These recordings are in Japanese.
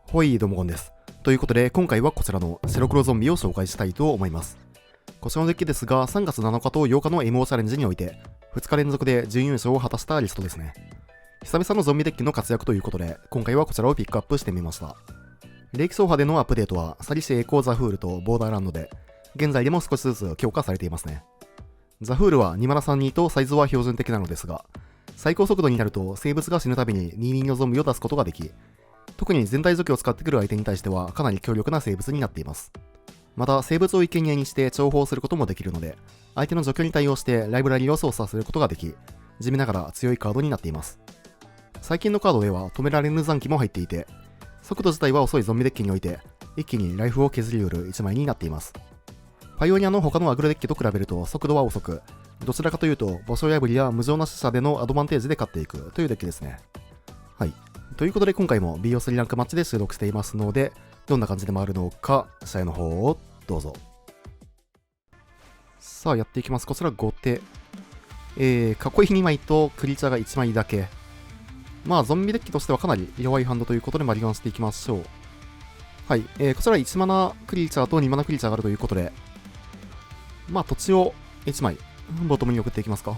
ほい、どうもゴンです。ということで、今回はこちらの白黒ゾンビを紹介したいと思います。こちらのデッキですが、3月7日と8日の MO チャレンジにおいて、2日連続で準優勝を果たしたリストですね。久々のゾンビデッキの活躍ということで、今回はこちらをピックアップしてみました。霊気走破でのアップデートは、サリシエコーザフールとボーダーランドで、現在でも少しずつ強化されていますね。ザフールは2732とサイズは標準的なのですが、最高速度になると生物が死ぬたびに22のゾンビを出すことができ、特に全体除去を使ってくる相手に対してはかなり強力な生物になっています。また生物を生贄にして重宝することもできるので、相手の除去に対応してライブラリを操作することができ、地味ながら強いカードになっています。最近のカードでは止められぬ残機も入っていて、速度自体は遅いゾンビデッキにおいて一気にライフを削り得る1枚になっています。パイオニアの他のアグロデッキと比べると速度は遅く、どちらかというと墓所破りや無情な死者でのアドバンテージで勝っていくというデッキですね。はい。ということで今回も BO3 ランクマッチで収録していますので、どんな感じで回るのか、試合の方をどうぞ。さあやっていきます。こちら後手。囲い2枚とクリーチャーが1枚だけ。まあゾンビデッキとしてはかなり弱いハンドということでマリガンしていきましょう。はい。こちら1マナクリーチャーと2マナクリーチャーがあるということで、まあ土地を1枚ボトムに送っていきますか。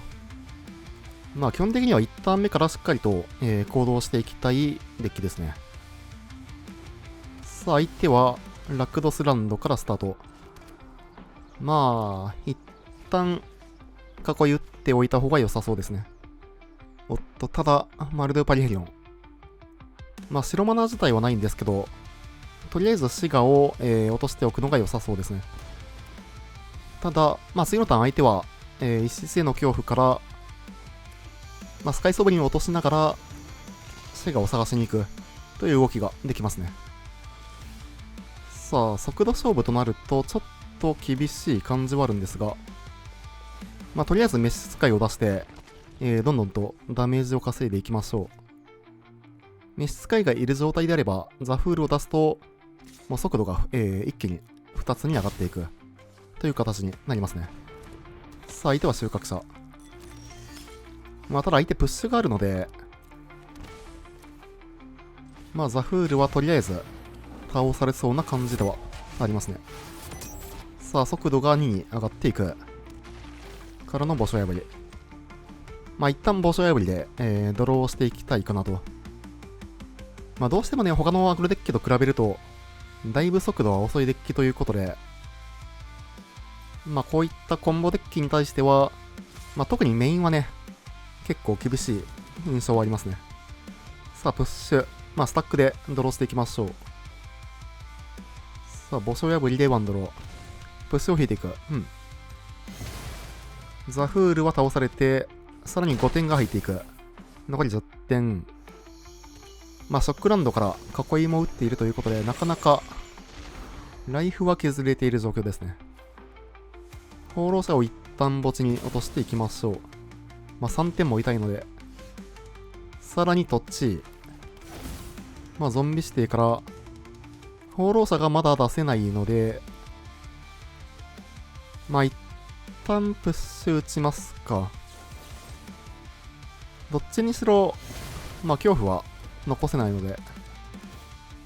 まあ基本的には1ターン目からしっかりと、行動していきたいデッキですね。さあ相手はラクドスランドからスタート。まあ一旦囲い打っておいた方が良さそうですね。おっと、ただマルドゥパリヘリオン。まあ白マナー自体はないんですけど、とりあえずシガを、落としておくのが良さそうですね。ただ、まあ次のターン相手は、一室への恐怖からまあ、スカイソブリンを落としながらシガを探しに行くという動きができますね。さあ速度勝負となるとちょっと厳しい感じはあるんですが、まあ、とりあえず召使いを出して、どんどんとダメージを稼いでいきましょう。召使いがいる状態であればザフールを出すと、もう速度が、一気に2つに上がっていくという形になりますね。さあ相手は収穫者。まあただ相手プッシュがあるので、まあザフールはとりあえず倒されそうな感じではありますね。さあ速度が2に上がっていくからの墓所破り。まあ一旦墓所破りで、ドローしていきたいかなと。まあどうしてもね他のアグロデッキと比べるとだいぶ速度は遅いデッキということで、まあこういったコンボデッキに対しては、まあ特にメインはね結構厳しい印象はありますね。さあプッシュ、まあスタックでドローしていきましょう。さあ墓所破りでワンドロー、プッシュを引いていく。ザフールは倒されて、さらに5点が入っていく。残り10点。まあショックランドから囲いも打っているということで、なかなかライフは削れている状況ですね。放浪者を一旦墓地に落としていきましょう。まあ3点も痛いので、さらにトッチ。まあゾンビ指定から放浪者がまだ出せないので、まあ一旦プッシュ打ちますか。どっちにしろまあ恐怖は残せないので、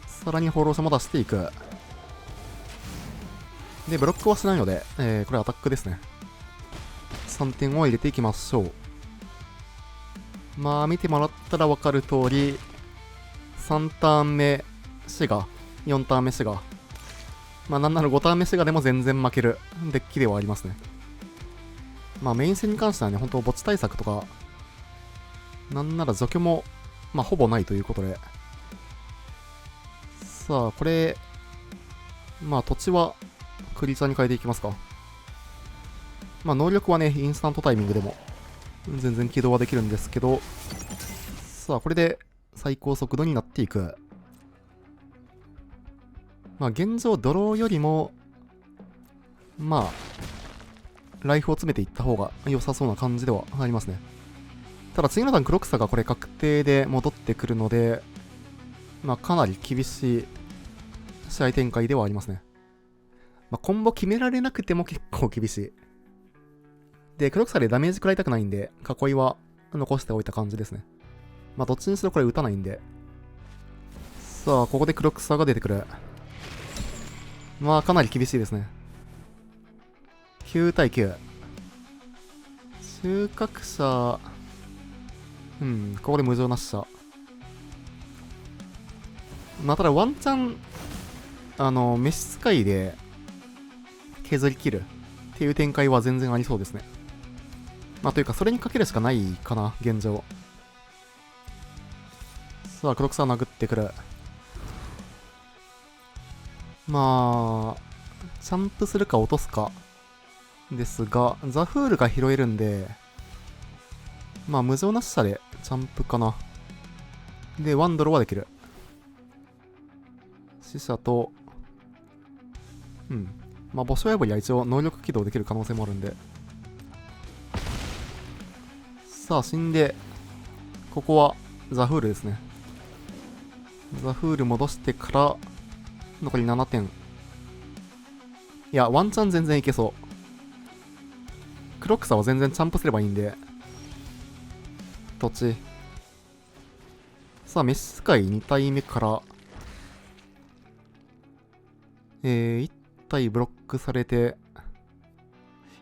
さらに放浪者も出していく。でブロックはしないので、これアタックですね。3点を入れていきましょう。まあ見てもらったら分かる通り、3ターン目シガ、4ターン目シガ、まあなんなら5ターン目シガでも全然負けるデッキではありますね。まあメイン戦に関してはね、本当墓地対策とか、なんなら除去も、まあほぼないということで。さあこれ、まあ土地はクリーチャーに変えていきますか。まあ能力はね、インスタントタイミングでも全然起動はできるんですけど、さあこれで最高速度になっていく。まあ現状ドローよりもまあライフを詰めていった方が良さそうな感じではありますね。ただ次のターンクロクサがこれ確定で戻ってくるので、まあかなり厳しい試合展開ではありますね。まあコンボ決められなくても結構厳しい。でクロクサでダメージ食らいたくないんで囲いは残しておいた感じですね。まあどっちにしろこれ打たないんで。さあ、ここでクロックサーが出てくる。まあ、かなり厳しいですね。9対9。収穫者、ここで無情な死者。まあ、ただワンチャン、召使いで削り切るっていう展開は全然ありそうですね。まあ、というか、それにかけるしかないかな、現状。さあ、クロックサー殴ってくる。まあ、ジャンプするか落とすか。ですが、ザフールが拾えるんで、まあ、無情な死者でジャンプかな。で、ワンドローはできる。死者と、まあ、ボショ破りは一応能力起動できる可能性もあるんで。さあ、死んで、ここはザフールですね。ザフール戻してから、残り7点。いや、ワンチャン全然いけそう。クロックサーは全然チャンプすればいいんで。土地。さあ、召使い2体目から、1体ブロックされて、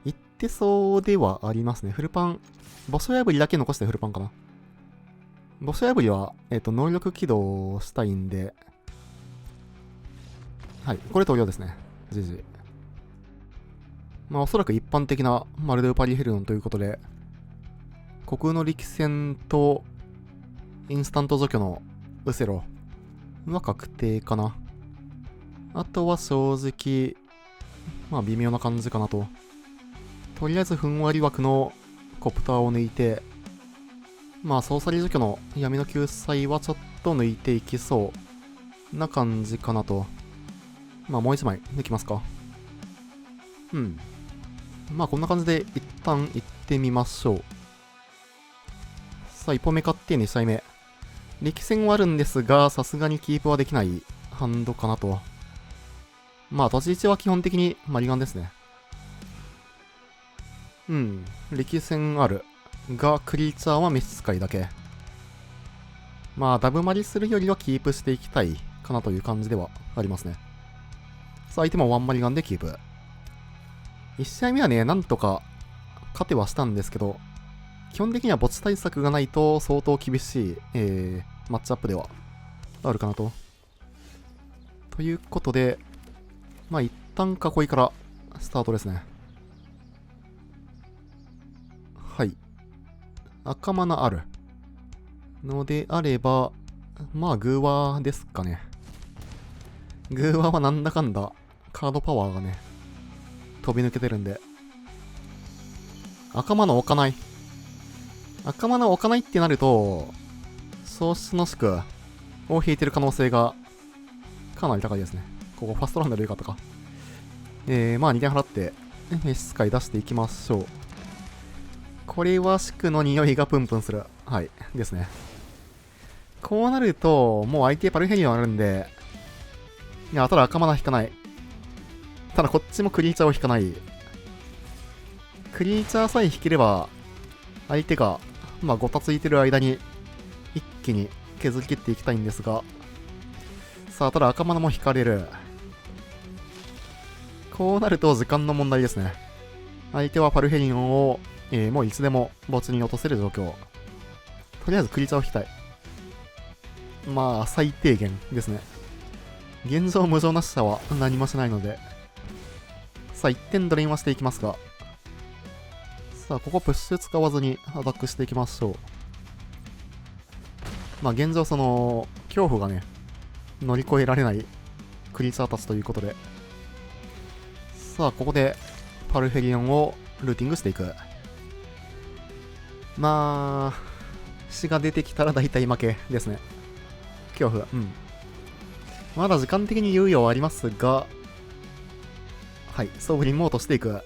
いってそうではありますね。フルパン、ボショ破りだけ残してフルパンかな。ボショ破りは、能力起動したいんで、はい、これ投了ですね。GG。まあ、おそらく一般的なマルデウパリヘルノンということで、虚空の力戦とインスタント除去のウセロは確定かな。あとは正直、まあ微妙な感じかなと。とりあえずふんわり枠のコプターを抜いて、まあソーサリー除去の闇の救済はちょっと抜いていきそうな感じかなと。まあもう一枚抜きますか。まあこんな感じで一旦行ってみましょう。さあ一歩目買って2試合目。力戦はあるんですが、さすがにキープはできないハンドかなと。まあ立ち位置は基本的にマリガンですね。力戦ある。が、クリーチャーは召使いだけ。まあダブマリするよりはキープしていきたいかなという感じではありますね。さあ相手もワンマリガンでキープ。1試合目はね、なんとか勝てはしたんですけど、基本的には墓地対策がないと相当厳しい、マッチアップではあるかなと。ということで、まあ一旦囲いからスタートですね。はい。赤マナある。のであれば、まあグーワーですかね。グーワーはなんだかんだカードパワーがね、飛び抜けてるんで。赤マナ置かない。赤マナ置かないってなると、喪失の宿を引いてる可能性がかなり高いですね。ここファストランダーでよかったか。まあ2点払って、召使い出していきましょう。これは宿の匂いがプンプンする。はい。ですね。こうなると、もう相手パルヘリオンあるんで、いや、ただ赤マナ引かない。ただこっちもクリーチャーを引かない。クリーチャーさえ引ければ、相手が、まあ、ごたついてる間に、一気に削り切っていきたいんですが、さあ、ただ赤マナも引かれる。こうなると時間の問題ですね。相手はパルヘリオンを、もういつでも墓地に落とせる状況。とりあえずクリーチャーを引きたい。まあ、最低限ですね。現状無情な死者は何もしないので。さあ、1点ドレインはしていきますが。さあ、ここプッシュ使わずにアタックしていきましょう。まあ、現状その、恐怖がね、乗り越えられないクリーチャーたちということで。さあ、ここでパルヘリオンをルーティングしていく。まあ、死が出てきたら大体負けですね。恐怖。まだ時間的に猶予はありますが、はい、ソーブリンも落としていく。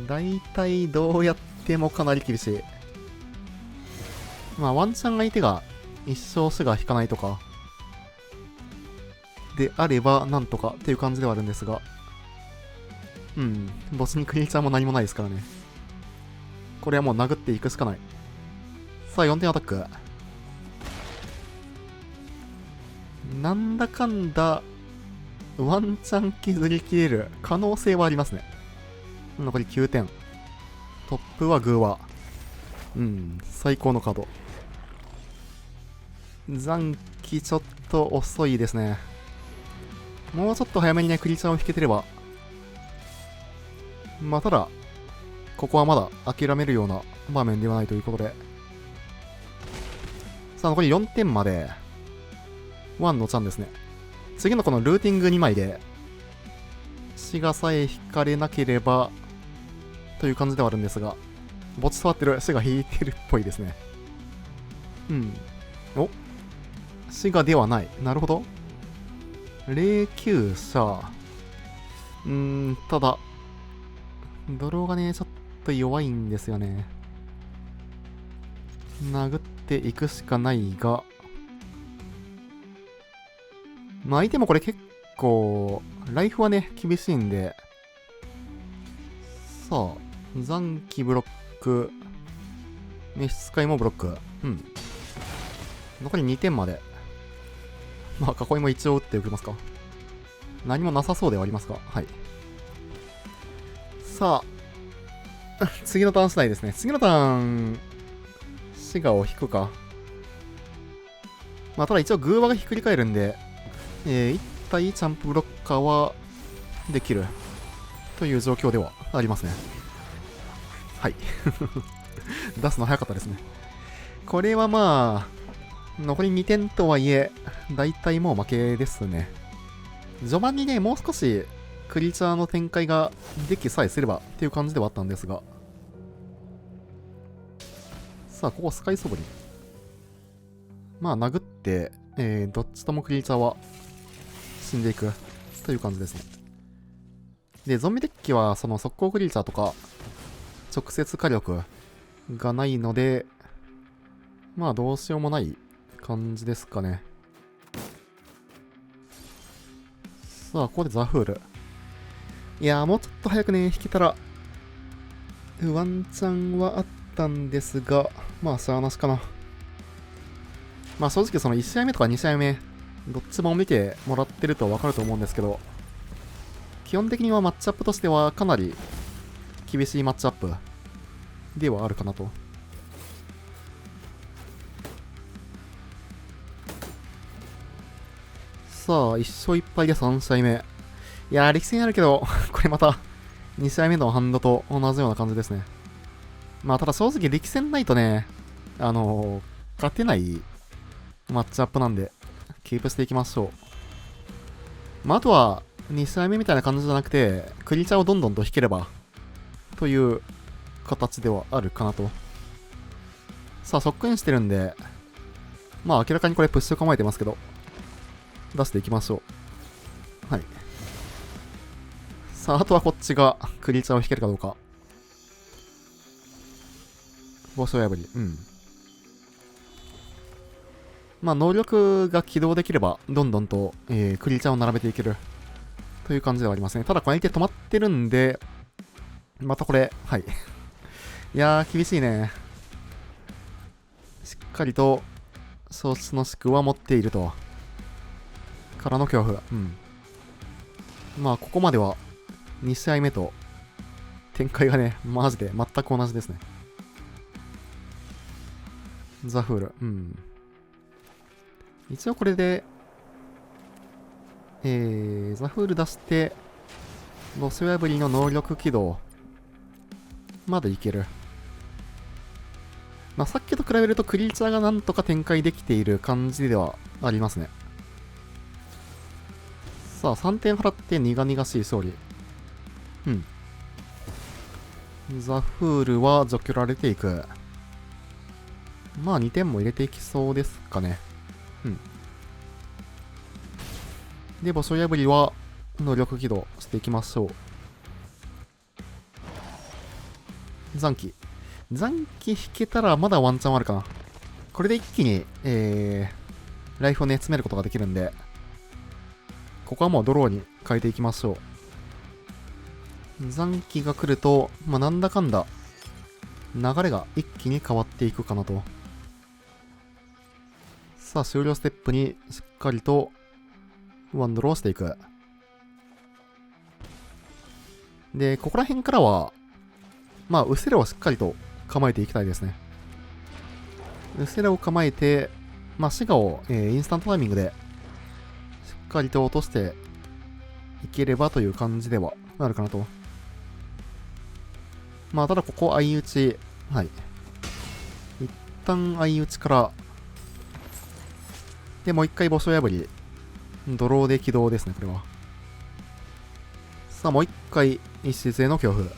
大体どうやってもかなり厳しい。まあ、ワンチャン相手が一生死が引かないとか、であれば、なんとかっていう感じではあるんですが、ボスにクリーチャーも何もないですからね。これはもう殴っていくしかない。さあ、4点アタック。なんだかんだ、ワンチャン削り切れる可能性はありますね。残り9点。トップはグーワ。最高のカード。残機ちょっと遅いですね。もうちょっと早めにね、クリーチャーを引けてれば。まあ、ただ、ここはまだ諦めるような場面ではないということで。さあ、残り4点まで、1のチャンですね。次のこのルーティング2枚で、シガさえ引かれなければ、という感じではあるんですが、墓地触ってる、シガ引いてるっぽいですね。お、シガではない。なるほど。霊柩車。ただ、ドローがね、ちょっと弱いんですよね。殴っていくしかないが、まあ相手もこれ結構、ライフはね、厳しいんで、さあ、残機ブロック、召使いもブロック。残り2点まで。まあ囲いも一応打っておきますか。何もなさそうではありますが、はい。さあ、次のターン次第ですね。次のターン、シガを引くか。まあただ一応グーワがひっくり返るんで、1体チャンプブロッカーはできるという状況ではありますね。はい。出すの早かったですね。これはまあ、残り2点とはいえ、大体もう負けですね。序盤にね、もう少しクリーチャーの展開ができさえすればっていう感じではあったんですが。さあ、ここスカイソブリン。まあ、殴って、どっちともクリーチャーは死んでいくという感じですね。で、ゾンビデッキはその速攻クリーチャーとか直接火力がないので、まあどうしようもない感じですかね。さあ、ここでザフール。いやー、もうちょっと早くね、引けたら、ワンチャンはあったんですが、まあ、しゃあなしかな。まあ正直その1試合目とか2試合目、どっちも見てもらってるとわかると思うんですけど、基本的にはマッチアップとしてはかなり厳しいマッチアップではあるかなと。さあ、1勝1敗で3試合目。いやー、力戦あるけど、これまた2試合目のハンドと同じような感じですね。まあただ正直力戦ないとね、勝てないマッチアップなんで、キープしていきましょう。まああとは、2試合目みたいな感じじゃなくて、クリーチャーをどんどんと引ければ、という形ではあるかなと。さあ、ショックインしてるんで、まあ明らかにこれプッシュ構えてますけど、出していきましょう。はい。さあ、あとはこっちがクリーチャーを引けるかどうか。帽子を破り。まあ、能力が起動できれば、どんどんと、クリーチャーを並べていける。という感じではありますね。ただ、この相手止まってるんで、またこれ、はい。いやー、厳しいね。しっかりと、喪失の宿は持っていると。からの恐怖。まあ、ここまでは、2試合目と、展開がね、マジで全く同じですね。ザフール。一応これで、ザフール出して、ボス破りの能力起動。まだいける。まあ、さっきと比べるとクリーチャーがなんとか展開できている感じではありますね。さあ、3点払って苦々しい勝利。ザフールは除去られていく。まあ、2点も入れていきそうですかね。で、ボス破りは能力起動していきましょう。残機。残機引けたらまだワンチャンあるかな。これで一気に、ライフをね、詰めることができるんで、ここはもうドローに変えていきましょう。残機が来ると、まあ、なんだかんだ、流れが一気に変わっていくかなと。さあ、終了ステップにしっかりとワンドローしていく。で、ここら辺からは、まあ、ウセロをしっかりと構えていきたいですね。ウセロを構えて、まあ、シガを、インスタントタイミングでしっかりと落としていければという感じではあるかなと。まあ、ただここ相打ち、はい。一旦相打ちから、で、もう一回墓所破り、ドローで起動ですね、これは。さあ、もう一回、一室への恐怖。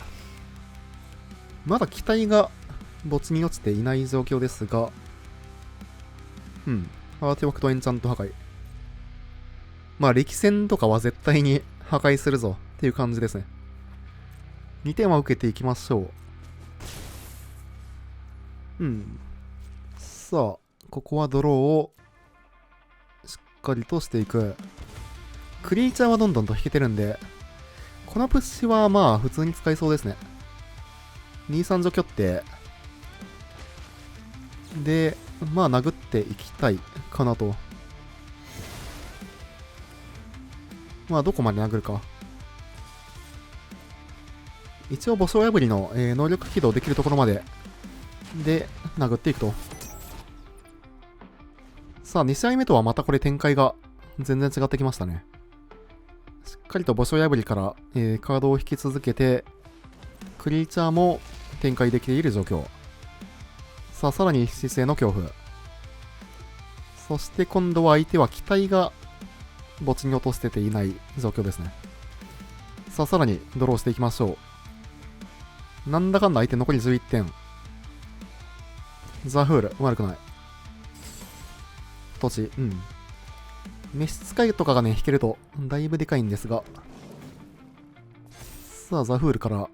まだ機体が墓地に落ちていない状況ですが、アーティファクトエンチャント破壊。まあ、力戦とかは絶対に破壊するぞっていう感じですね。2点は受けていきましょう。さあ、ここはドローをしっかりとしていく。クリーチャーはどんどんと引けてるんで、このプッシュはまあ普通に使いそうですね。2、3除去って、で、まあ殴っていきたいかなと。まあどこまで殴るか。一応墓所破りの、能力起動できるところまで、で、殴っていくと。さあ、2試合目とはまたこれ展開が全然違ってきましたね。しっかりと墓所破りから、カードを引き続けて、クリーチャーも展開できている状況。さあ、さらに姿勢の恐怖。そして今度は相手は機体が墓地に落とせていない状況ですね。さあ、さらにドローしていきましょう。なんだかんだ相手残り11点。ザ・フール、悪くない。土地、召使いとかがね、引けるとだいぶでかいんですが。さあ、ザ・フールから、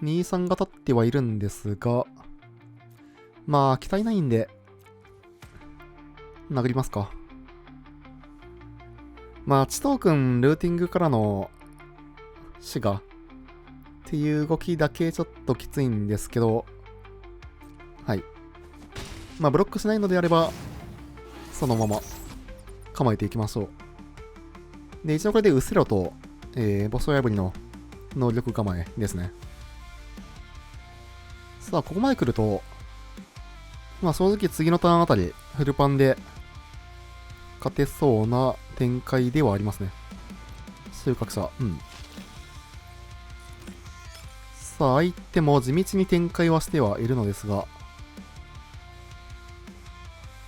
2、3が立ってはいるんですが、まあ、機体ないんで、殴りますか。まあ、チトー君、ルーティングからの死がっていう動きだけちょっときついんですけど、はい。まあ、ブロックしないのであれば、そのまま構えていきましょう。で、一応これでウセロと、墓所破りの能力構えですね。さあ、ここまで来ると、まあ正直次のターンあたり、フルパンで勝てそうな展開ではありますね。収穫者。さあ、相手も地道に展開はしてはいるのですが、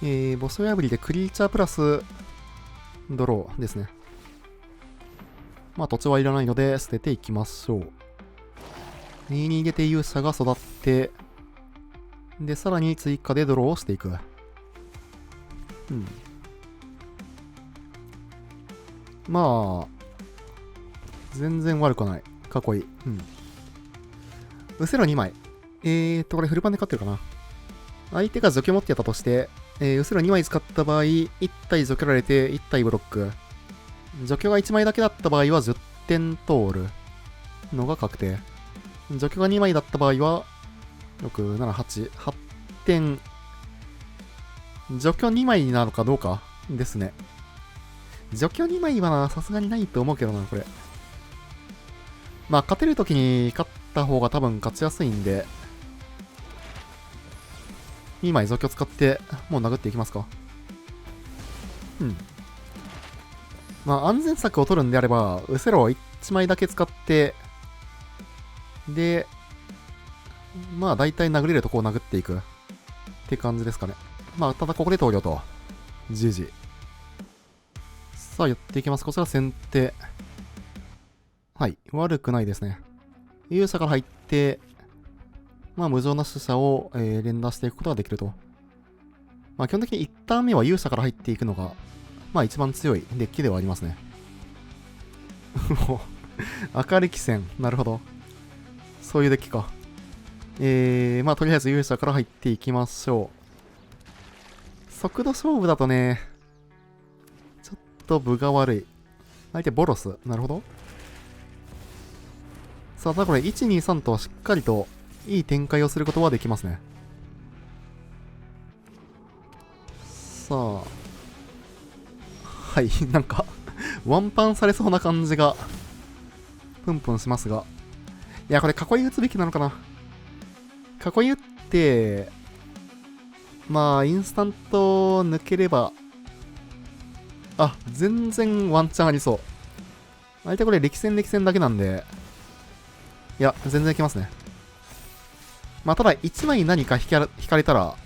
墓所破りでクリーチャープラス、ドローですね。まあ土地はいらないので捨てていきましょう。2に入れて勇者が育って、で、さらに追加でドローをしていく。まあ、全然悪くない。かっこいい。ウセロ2枚。これフルパンで勝ってるかな。相手が除去持ってやったとして、ウセロ2枚使った場合、1体除去られて1体ブロック。除去が1枚だけだった場合は10点通るのが確定。除去が2枚だった場合は、6、7、8、8点。除去2枚なのかどうかですね。除去2枚はな、さすがにないと思うけどな、これ。まあ、勝てるときに勝った方が多分勝ちやすいんで、2枚除去使って、もう殴っていきますか。まあ、安全策を取るんであれば、ウセロを1枚だけ使って、で、まあ、大体殴れるとこを殴っていくって感じですかね。まあ、ただここで投了と。GG。さあ、やっていきます。こちら先手。はい。悪くないですね。勇者から入って、まあ、無情な死者を、連打していくことができると。まあ、基本的に1ターン目は勇者から入っていくのが、まあ、一番強いデッキではありますね。もう、明るき戦。なるほど。そういうデッキか。まあ、とりあえず勇者から入っていきましょう。速度勝負だとね、ちょっと分が悪い。相手ボロス。なるほど。さあ、ただこれ、1、2、3としっかりといい展開をすることはできますね。さあ。はい、なんか、ワンパンされそうな感じが、プンプンしますが。いや、これ囲い打つべきなのかな。囲い打って、まあ、インスタント抜ければ、あ、全然ワンチャンありそう。相手これ力戦だけなんで、いや、全然いけますね。まあ、ただ、1枚何か引かれたら、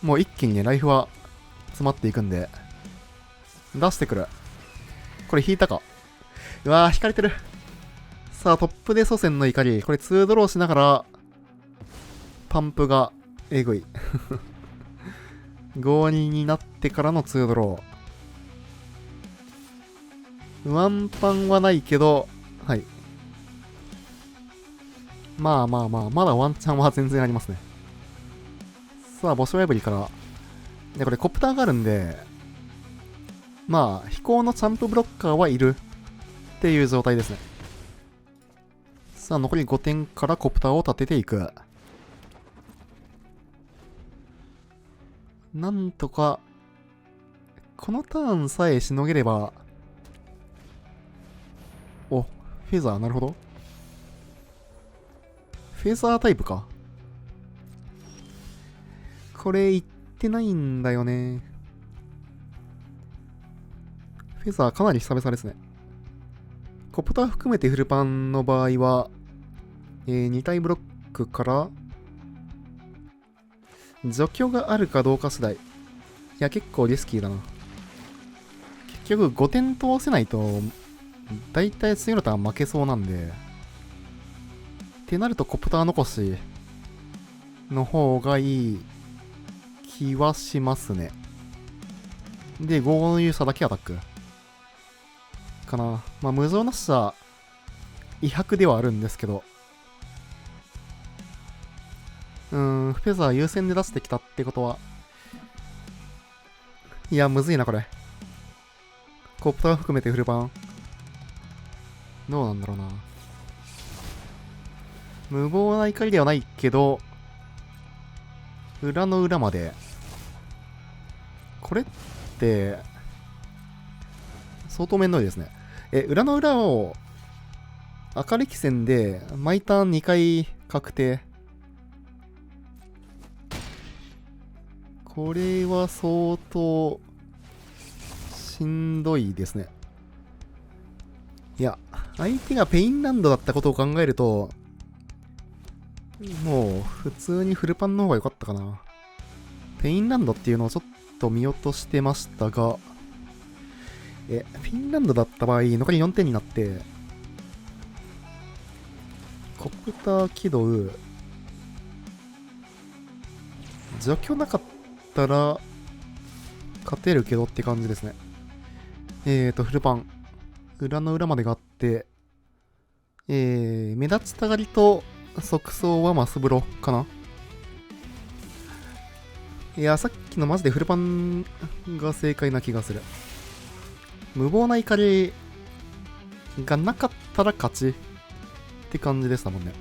もう一気にね、ライフは詰まっていくんで、出してくる。これ引いたか。うわー、引かれてる。さあ、トップで祖先の怒り。これ2ドローしながら、パンプがえぐい。5-2になってからの2ドロー。ワンパンはないけど、はい。まあ、まだワンチャンは全然ありますね。さあ、ボショエブリから。で、これコプターがあるんで、まあ、飛行のチャンプブロッカーはいるっていう状態ですね。さあ、残り5点からコプターを立てていく。なんとか、このターンさえしのげれば、お、フェザー、なるほど。フェザータイプか。これ言ってないんだよね。フェザーかなり久々ですね。コプター含めてフルパンの場合は、2体ブロックから除去があるかどうか次第。いや、結構リスキーだな。結局5点通せないと、だいたい次のターン負けそうなんで、ってなるとコプター残しの方がいい気はしますね。で、5の勇者だけアタック。かな。まあ、無情なしさ、威迫ではあるんですけど、フェザー優先で出してきたってことは、いや、むずいな、これ。コプター含めてフルパン。どうなんだろうな。無謀な怒りではないけど、裏の裏まで。これって、相当面倒いですね。裏の裏を、赤力戦で、毎ターン2回確定。これは相当、しんどいですね。いや、相手がペインランドだったことを考えると、もう、普通にフルパンの方が良かったかな。ペインランドっていうのをちょっと見落としてましたが、フィンランドだった場合、残り4点になって、コプター起動、除去なかったら、勝てるけどって感じですね。フルパン。裏の裏までがあって、目立ちたがりと即走はマスブロかな。いや、さっきのマジでフルパンが正解な気がする。無謀な怒りがなかったら勝ちって感じでしたもんね。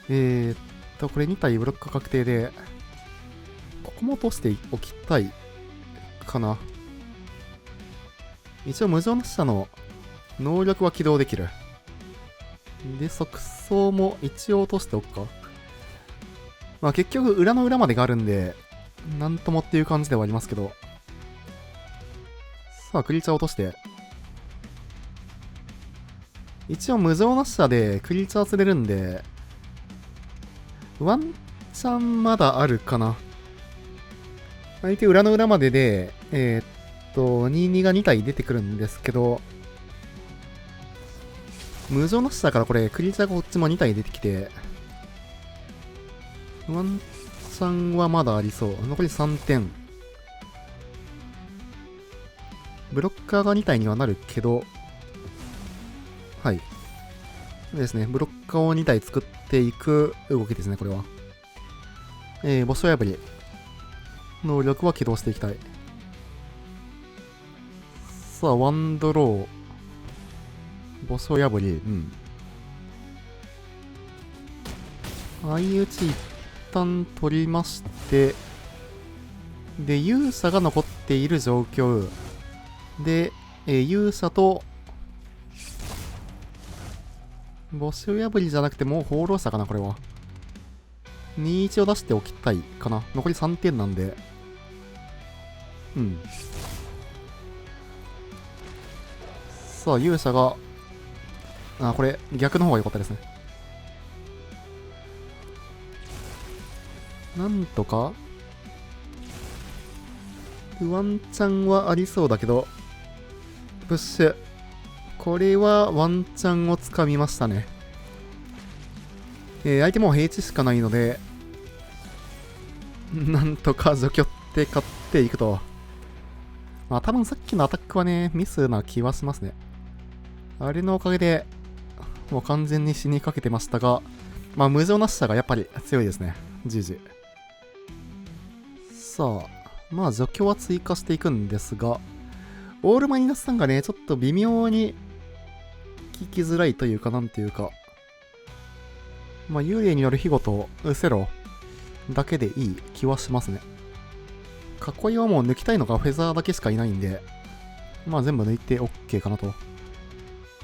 これ2体ブロック確定で、ここも落としておきたいかな。一応無情な死者の能力は起動できる。で、即走も一応落としておくか。まあ結局裏の裏までがあるんで、なんともっていう感じではありますけど。さあ、クリーチャー落として。一応無情な死者でクリーチャー釣れるんで、ワンチャンまだあるかな。相手裏の裏までで、22が2体出てくるんですけど、無情な死者からこれ、クリーチャーがこっちも2体出てきて、ワンチャンはまだありそう。残り3点。ブロッカーが2体にはなるけど、はい。そうですね。ブロッカーを2体作っていく動きですね、これは。ボス破り。能力は起動していきたい。さあ、ワンドロー。ボス破り。相打ち一旦取りまして、で、勇者が残っている状況。で、勇者と、募集破りじゃなくてもう放浪者かな、これは。2-1を出しておきたいかな。残り3点なんで。うん。さあ、勇者が、これ、逆の方が良かったですね。なんとか、ワンチャンはありそうだけど、プッシュ。これはワンチャンをつかみましたね。相手も平地しかないので、なんとか除去って勝っていくと。まあ多分さっきのアタックはね、ミスな気はしますね。あれのおかげで、もう完全に死にかけてましたが、まあ無情な死者がやっぱり強いですね。GG。さあ、まあ除去は追加していくんですが、オールマイナス3がね、ちょっと微妙に効きづらいというか、なんていうか、まあ幽霊による庇護とウセロだけでいい気はしますね。囲いはもう抜きたいのがフェザーだけしかいないんで、まあ全部抜いて OK かなと。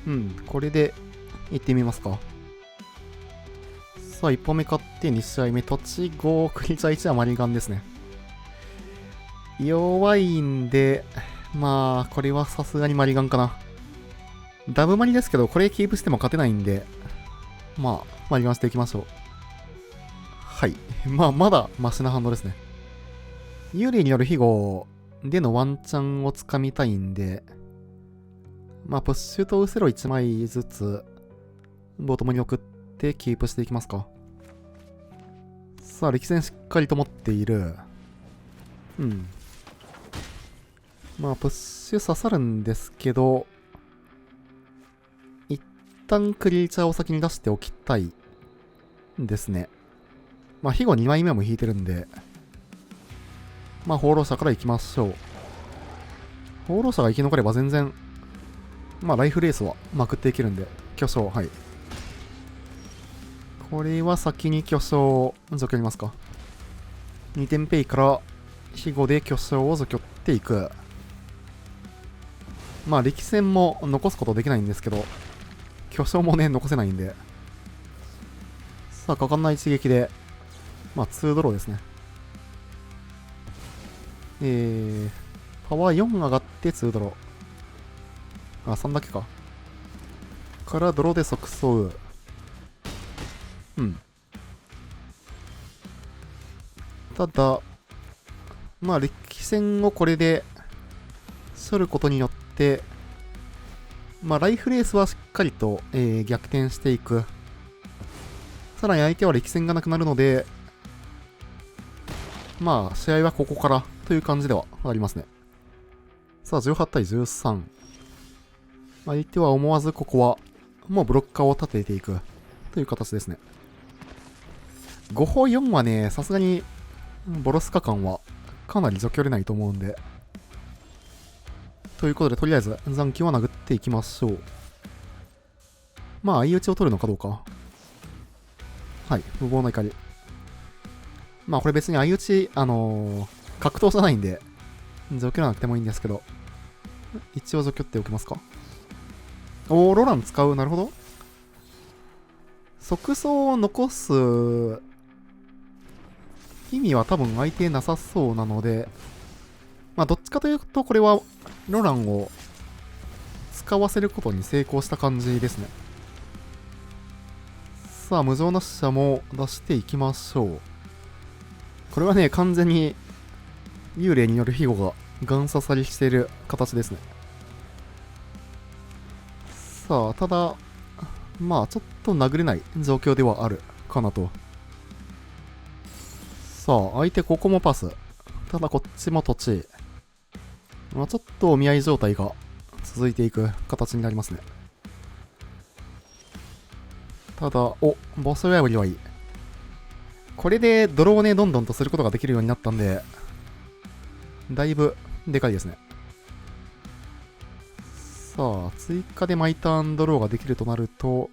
うん、これで行ってみますか。さあ、1本目勝って2試合目、栃5、クリチャ1はマリガンですね。弱いんで、まあ、これはさすがにマリガンかな。ダブマリですけど、これキープしても勝てないんで、まあ、マリガンしていきましょう。はい。まあ、まだマシなハンドですね。幽霊による庇護でのワンチャンをつかみたいんで、まあ、プッシュとウセロ1枚ずつ、ボトムに送ってキープしていきますか。さあ、力戦しっかりと持っている。うん。まあ、プッシュ刺さるんですけど、一旦クリーチャーを先に出しておきたいですね。まあ、庇護2枚目も引いてるんで、まあ、放浪者から行きましょう。放浪者が生き残れば全然、まあ、ライフレースはまくっていけるんで、巨匠、はい。これは先に巨匠を除去りますか。2点ペイから庇護で巨匠を除去っていく。まあ力戦も残すことできないんですけど、巨匠もね残せないんで、さあ果敢な一撃でまあ2ドローですね。パワー4上がって2ドロー。あ、3だけか。からドローで即走。うん。ただ、まあ力戦をこれで処ることによって、まあライフレースはしっかりと、逆転していく。さらに相手は力戦がなくなるので、まあ試合はここからという感じではありますね。さあ18対13。相手は思わずここはもうブロッカーを立てていくという形ですね。5歩4はね、さすがにボロスカ感はかなり除去れないと思うんで。ということで、とりあえず残機は殴っていきましょう。まあ、相打ちを取るのかどうか。はい、無謀な怒り。まあ、これ別に相打ち、格闘じゃないんで、除去らなくてもいいんですけど、一応除去っておきますか。おー、ロラン使う。なるほど。即走を残す意味は多分相手なさそうなので、まあ、どっちかというと、これはロランを使わせることに成功した感じですね。さあ、無情な死者も出していきましょう。これはね、完全に幽霊による庇護がガン刺さりしている形ですね。さあ、ただ、まあ、ちょっと殴れない状況ではあるかなと。さあ、相手ここもパス。ただこっちも土地。まあ、ちょっとお見合い状態が続いていく形になりますね。ただ、ボス破りはいい。これでドローをね、どんどんとすることができるようになったんで、だいぶでかいですね。さあ、追加で毎ターンドローができるとなると、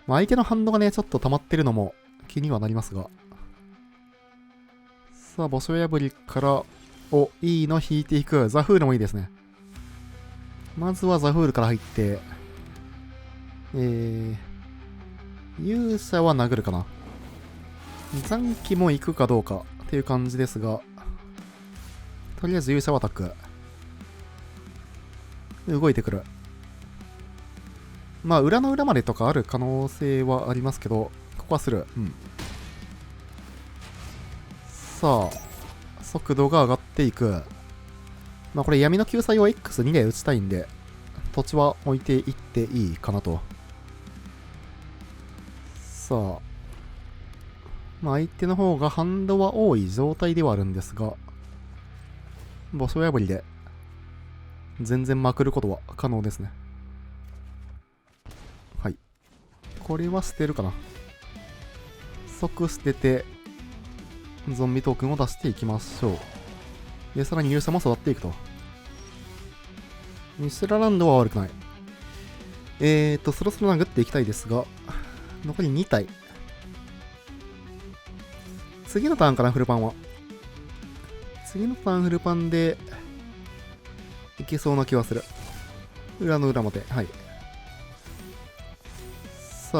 まあ、相手のハンドがね、ちょっと溜まってるのも気にはなりますが。さあ、墓所破りから、いいの引いていく。ザフールもいいですね。まずはザフールから入って、勇者は殴るかな。残機も行くかどうかっていう感じですが、とりあえず勇者はアタック。動いてくる。まあ、裏の裏までとかある可能性はありますけど、ここはする。うん。さあ、速度が上がっていく。まあ、これ闇の救済を X2 で打ちたいんで、土地は置いていっていいかなと。さあ、まあ、相手の方がハンドは多い状態ではあるんですが、墓所破りで全然まくることは可能ですね。はい。これは捨てるかな。即捨てて、ゾンビトークンを出していきましょう。で、さらに勇者も育っていくと。ミシュラランドは悪くない。そろそろ殴っていきたいですが、残り2体。次のターンかな、フルパンは。次のターンフルパンで、いけそうな気はする。裏の裏まで。はい。さあ、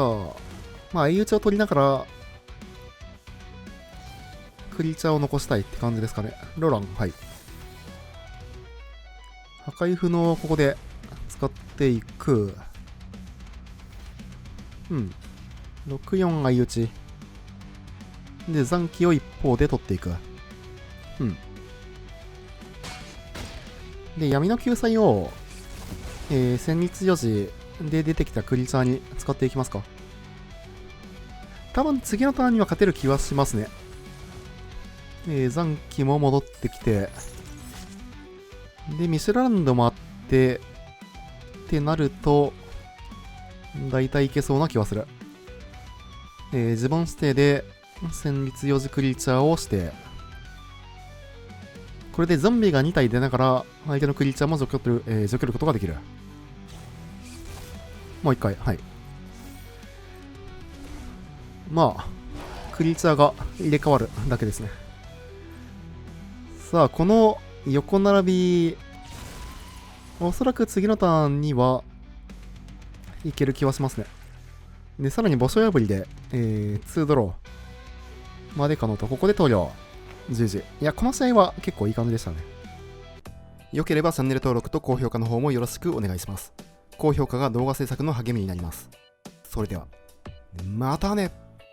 まあ、相打ちを取りながら、クリーチャーを残したいって感じですかね。ロラン、はい。破壊符のここで使っていく。うん。64相打ち。で、残機を一方で取っていく。うん。で、闇の救済を、戦慄4時で出てきたクリーチャーに使っていきますか。多分次のターンには勝てる気はしますね。残機も戻ってきて、で、ミシュランドもあって、ってなると、大体いけそうな気はする。自分指定で、戦慄4時クリーチャーをして、これでゾンビが2体出ながら、相手のクリーチャーも除去することができる。もう一回、はい。まあ、クリーチャーが入れ替わるだけですね。さあ、この横並び、おそらく次のターンにはいける気はしますね。で、さらに墓所破りで、2ドローまで可能と、ここで投了。GG。いや、この試合は結構いい感じでしたね。良ければチャンネル登録と高評価の方もよろしくお願いします。高評価が動画制作の励みになります。それでは、またね。